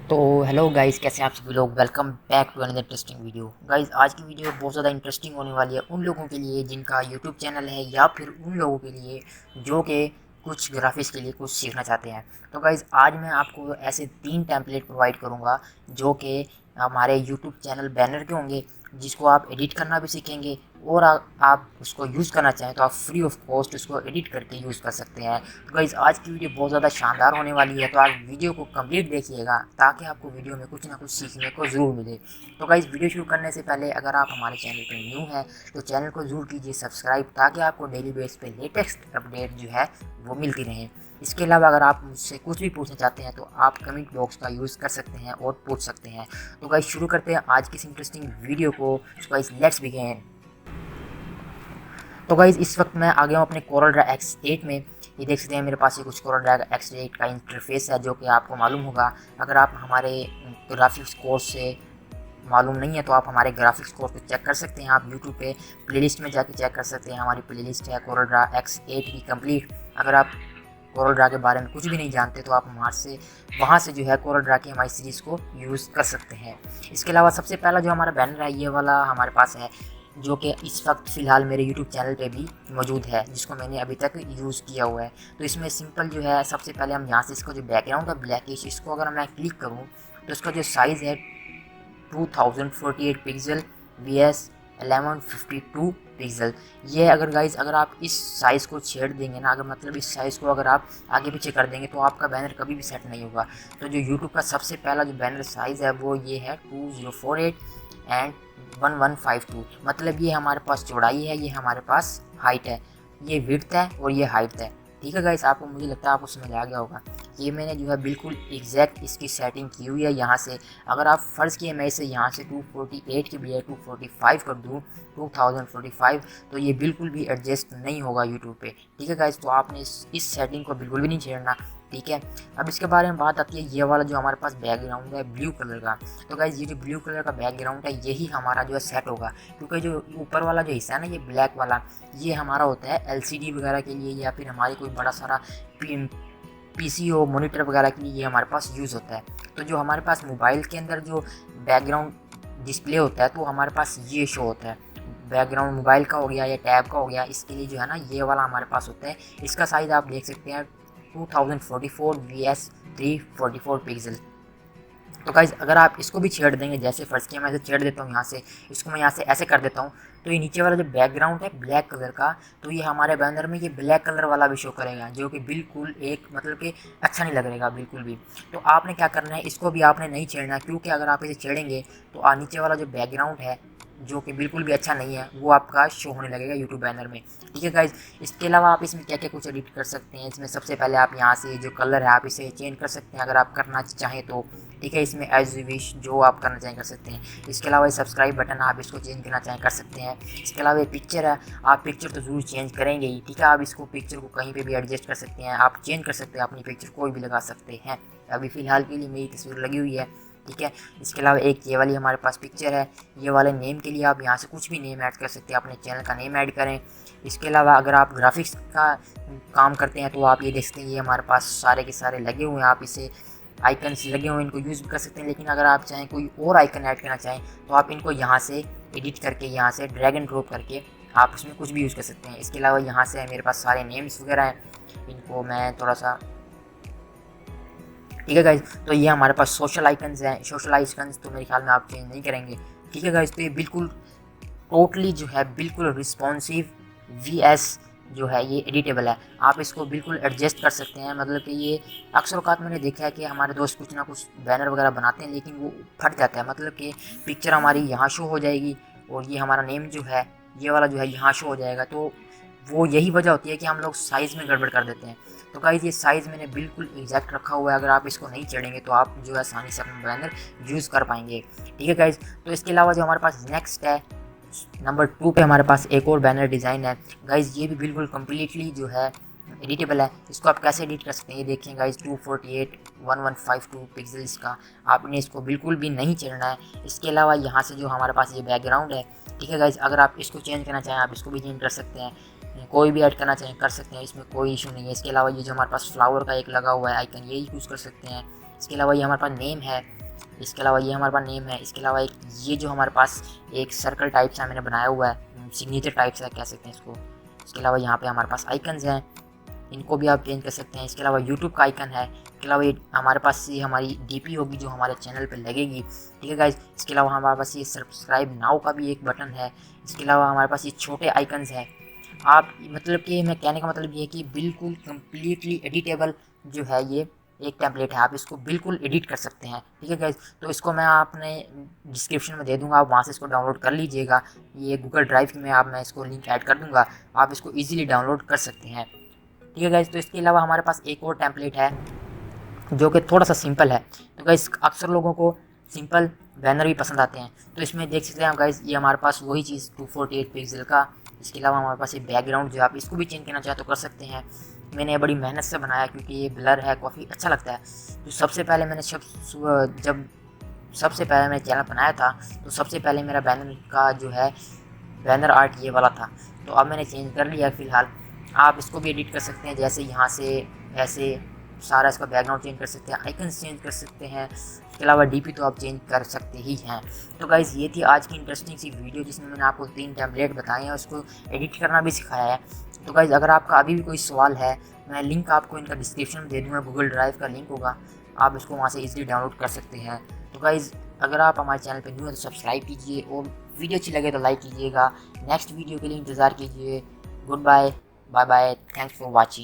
तो hello guys, कैसे हैं आप सभी लोग। Welcome back to another interesting video. Guys, आज की वीडियो बहुत ज़्यादा इंटरेस्टिंग होने वाली है उन लोगों के लिए जिनका यूट्यूब चैनल है, या फिर उन लोगों के लिए जो कि कुछ ग्राफिक्स के लिए कुछ सीखना चाहते हैं। तो गाइस, आज मैं आपको ऐसे 3 टेम्पलेट प्रोवाइड करूंगा जो कि हमारे यूट्यूब चैनल बैनर के होंगे, जिसको आप एडिट करना भी सीखेंगे, और आप उसको यूज़ करना चाहें तो आप फ्री ऑफ कॉस्ट उसको एडिट करके यूज़ कर सकते हैं। तो गाइस, आज की वीडियो बहुत ज़्यादा शानदार होने वाली है, तो आज वीडियो को कंप्लीट देखिएगा ताकि आपको वीडियो में कुछ ना कुछ सीखने को ज़रूर मिले। तो गाइस, वीडियो शुरू करने से पहले अगर आप हमारे चैनल पर न्यू हैं तो चैनल को ज़रूर कीजिए सब्सक्राइब, ताकि आपको डेली बेस पे लेटेस्ट अपडेट जो है वो मिलती रहे। इसके अलावा अगर आप मुझसे कुछ भी पूछना चाहते हैं तो आप कमेंट बॉक्स का यूज़ कर सकते हैं और पूछ सकते हैं। तो गाइस, शुरू करते हैं आज की इस इंटरेस्टिंग वीडियो को। Guys, let's begin. तो गाइज़, इस वक्त मैं आ गया हूँ अपने कोरल ड्रा X8 में। ये देख सकते हैं मेरे पास ये कुछ कोरल ड्रा X8 का इंटरफेस है, जो कि आपको मालूम होगा। अगर आप हमारे ग्राफिक्स कोर्स से मालूम नहीं है तो आप हमारे ग्राफिक्स कोर्स को चेक कर सकते हैं। आप यूट्यूब पे प्लेलिस्ट में जाके चेक कर सकते हैं। हमारी प्लेलिस्ट है कोरल ड्रा X8 की कंप्लीट। अगर आप कोरल ड्रा के बारे में कुछ भी नहीं जानते तो आप वहाँ से जो है कोरल ड्रा की हमारी सीरीज़ को यूज़ कर सकते हैं। इसके अलावा सबसे पहला जो हमारा बैनर है, ये वाला हमारे पास है, जो कि इस वक्त फ़िलहाल मेरे YouTube चैनल पे भी मौजूद है, जिसको मैंने अभी तक यूज़ किया हुआ है। तो इसमें सिंपल जो है, सबसे पहले हम यहाँ से इसका जो बैकग्राउंड है ब्लैकिश, इसको अगर मैं क्लिक करूँ तो इसका जो साइज़ है 2048 पिक्सल vs 1152 पिक्सल। ये अगर गाइज, अगर आप इस साइज़ को छेड़ देंगे ना, अगर मतलब इस साइज़ को अगर आप आगे पीछे कर देंगे तो आपका बैनर कभी भी सेट नहीं होगा। तो जो यूट्यूब का सबसे पहला जो बैनर साइज़ है वो ये है 2048 एंड 1152। मतलब ये हमारे पास चौड़ाई है, ये हमारे पास हाइट है, ये विड्थ है और ये हाइट है। ठीक है गाइस, आपको, मुझे लगता है आपको समझ आ गया होगा। ये मैंने जो है बिल्कुल एग्जैक्ट इसकी सेटिंग की हुई है यहाँ से। अगर आप फ़र्ज़ किए मैं इसे यहाँ से 248 की बजाय 245 कर दूँ, 2045, तो ये बिल्कुल भी एडजस्ट नहीं होगा यूट्यूब पे। ठीक है गाइस, तो आपने इस सेटिंग को बिल्कुल भी नहीं छेड़ना। ठीक है, अब इसके बारे में बात आती है ये वाला जो हमारे पास बैकग्राउंड है ब्लू कलर का। तो गाइज, ये जो ब्लू कलर का बैकग्राउंड है यही हमारा जो है सेट होगा, क्योंकि जो ऊपर वाला जो हिस्सा है ना, ये ब्लैक वाला, ये हमारा होता है एलसीडी वगैरह के लिए, या फिर हमारे कोई बड़ा सारा पीसी हो, मॉनिटर वगैरह के लिए ये हमारे पास यूज़ होता है। तो जो हमारे पास मोबाइल के अंदर जो बैकग्राउंड डिस्प्ले होता है तो हमारे पास ये शो होता है। बैकग्राउंड मोबाइल का हो गया या टैब का हो गया, इसके लिए जो है ना ये वाला हमारे पास होता है। इसका साइज़ आप देख सकते हैं 2044 vs 344 पिक्सल। तो गाइज, अगर आप इसको भी छेड़ देंगे, जैसे फ़र्ज़ किया मैं इसे छेड़ देता हूँ यहाँ से, इसको मैं यहाँ से ऐसे कर देता हूँ, तो ये नीचे वाला जो बैकग्राउंड है ब्लैक कलर का, तो ये हमारे बैनर में ये ब्लैक कलर वाला भी शो करेगा, जो कि बिल्कुल एक मतलब कि अच्छा नहीं लगेगा बिल्कुल भी। तो आपने क्या करना है, इसको भी आपने नहीं छेड़ना, क्योंकि अगर आप इसे छेड़ेंगे तो नीचे वाला जो बैकग्राउंड है, जो कि बिल्कुल भी अच्छा नहीं है, वो आपका शो होने लगेगा यूट्यूब बैनर में। ठीक है गाइज, इसके अलावा आप इसमें क्या क्या कुछ एडिट कर सकते हैं। इसमें सबसे पहले आप यहाँ से जो कलर है आप इसे चेंज कर सकते हैं अगर आप करना चाहें तो। ठीक है, इसमें एज यू विश जो आप करना चाहें कर सकते हैं। इसके अलावा ये सब्सक्राइब बटन आप इसको चेंज करना चाहें कर सकते हैं। इसके अलावा ये पिक्चर है, आप पिक्चर तो ज़रूर चेंज करेंगे ही। ठीक है, आप इसको पिक्चर को कहीं पे भी एडजस्ट कर सकते हैं, आप चेंज कर सकते हैं, अपनी पिक्चर कोई भी लगा सकते हैं। अभी फ़िलहाल के लिए मेरी तस्वीर लगी हुई है। ठीक है, इसके अलावा एक ये वाली हमारे पास पिक्चर है, ये वाले नेम के लिए आप यहाँ से कुछ भी नेम ऐड कर सकते हैं, अपने चैनल का नेम ऐड करें। इसके अलावा अगर आप ग्राफिक्स का काम करते हैं तो आप ये देख सकते हैं, ये हमारे पास सारे के सारे लगे हुए हैं, आप इसे आइकन्स लगे हुए हैं, इनको यूज़ भी कर सकते हैं। लेकिन अगर आप चाहें कोई और आइकन ऐड करना चाहें तो आप इनको यहाँ से एडिट करके, यहाँ से ड्रैग एंड ड्रॉप करके आप इसमें कुछ भी यूज़ कर सकते हैं। इसके अलावा यहाँ से मेरे पास सारे नेम्स वगैरह हैं, इनको मैं थोड़ा सा, ठीक है गाइज, तो ये हमारे पास सोशल आइकन्स हैं। सोशल आइकन्स तो मेरे ख्याल में आप चेंज नहीं करेंगे। ठीक है गाइज, तो ये बिल्कुल टोटली जो है बिल्कुल रिस्पॉन्सिव VS जो है ये एडिटेबल है, आप इसको बिल्कुल एडजस्ट कर सकते हैं। मतलब कि ये अक्सर औकात मैंने देखा है कि हमारे दोस्त कुछ ना कुछ बैनर वगैरह बनाते हैं लेकिन वो फट जाता है। मतलब कि पिक्चर हमारी यहाँ शो हो जाएगी और ये हमारा नेम जो है ये वाला जो है यहाँ शो हो जाएगा, तो वो यही वजह होती है कि हम लोग साइज़ में गड़बड़ कर देते हैं। तो गाइस, ये साइज़ मैंने बिल्कुल एग्जैक्ट रखा हुआ है, अगर आप इसको नहीं चढ़ेंगे तो आप जो है आसानी से अपना बैनर यूज़ कर पाएंगे। ठीक है गाइस, तो इसके अलावा जो हमारे पास नेक्स्ट है नंबर 2 पे हमारे पास एक और बैनर डिज़ाइन है। गाइस, ये भी बिल्कुल कम्प्लीटली जो है एडिटेबल है। इसको आप कैसे एडिट कर सकते हैं ये देखिए गाइस, 248 1152 पिक्सल्स का, आपने इसको बिल्कुल भी नहीं चढ़ना है। इसके अलावा यहाँ से जो हमारे पास ये बैकग्राउंड है, ठीक है गाइस, अगर आप इसको चेंज करना चाहें आप इसको भी चेंज कर सकते हैं, कोई भी ऐड करना चाहें कर सकते हैं, इसमें कोई इशू नहीं है। इसके अलावा ये जो हमारे पास फ्लावर का एक लगा हुआ है आइकन, ये यूज़ कर सकते हैं। इसके अलावा ये हमारे पास नेम है, इसके अलावा ये हमारे पास नेम है, इसके अलावा एक ये जो हमारे पास एक सर्कल टाइप सा मैंने बनाया हुआ है, सिग्नेचर टाइप सा कह सकते हैं इसको। इसके अलावा यहाँ पे हमारे पास आइकन्स हैं, इनको भी आप चेंज कर सकते हैं। इसके अलावा यूट्यूब का आइकन है, इसके अलावा ये हमारे पास ये हमारी डीपी होगी जो हमारे चैनल पे लगेगी, ठीक है गाइज। इसके अलावा हमारे पास ये सब्सक्राइब नाउ का भी एक बटन है। इसके अलावा हमारे पास ये छोटे आइकन्स हैं। आप मतलब कि मैं कहने का मतलब ये है कि बिल्कुल कम्प्लीटली एडिटेबल जो है ये एक टेम्पलेट है, आप इसको बिल्कुल एडिट कर सकते हैं, ठीक है गाइज। तो इसको मैं आपने डिस्क्रिप्शन में दे दूंगा, आप वहाँ से इसको डाउनलोड कर लीजिएगा। ये गूगल ड्राइव में मैं इसको लिंक ऐड कर दूंगा, आप इसको ईजिली डाउनलोड कर सकते हैं, ठीक है गाइज। तो इसके अलावा हमारे पास एक और टेम्पलेट है जो कि थोड़ा सा सिंपल है। तो गाइज अक्सर लोगों को सिंपल बैनर भी पसंद आते हैं, तो इसमें देख सकते हैं आप गाइज, ये हमारे पास वही चीज़ 248 पिक्सल का। इसके अलावा हमारे पास ये बैकग्राउंड जो आप इसको भी चेंज करना चाहे तो कर सकते हैं। मैंने बड़ी मेहनत से बनाया क्योंकि ये ब्लर है, काफ़ी अच्छा लगता है। तो सबसे पहले मैंने सबसे पहले मैंने चैनल बनाया था तो सबसे पहले मेरा बैनर का जो है बैनर आर्ट ये वाला था, तो अब मैंने चेंज कर लिया फ़िलहाल। आप इसको भी एडिट कर सकते हैं, जैसे यहाँ से ऐसे सारा इसका बैकग्राउंड चेंज कर सकते हैं, आइकन्स चेंज कर सकते हैं। इसके अलावा डीपी तो आप चेंज कर सकते ही हैं। तो गाइज़ ये थी आज की इंटरेस्टिंग सी वीडियो जिसमें मैंने आपको 3 टेम्पलेट बताए हैं, उसको एडिट करना भी सिखाया है। तो गाइज़ अगर आपका अभी भी कोई सवाल है, मैं लिंक आपको इनका डिस्क्रिप्शन में दे दूँगा, गूगल ड्राइव का लिंक होगा, आप इसको वहाँ से ईजिली डाउनलोड कर सकते हैं। तो गाइज़ अगर आप हमारे चैनल पर न्यू हैं तो सब्सक्राइब कीजिए और वीडियो अच्छी लगे तो लाइक कीजिएगा। नेक्स्ट वीडियो के लिए इंतज़ार कीजिए। Good bye, bye bye, thanks for watching.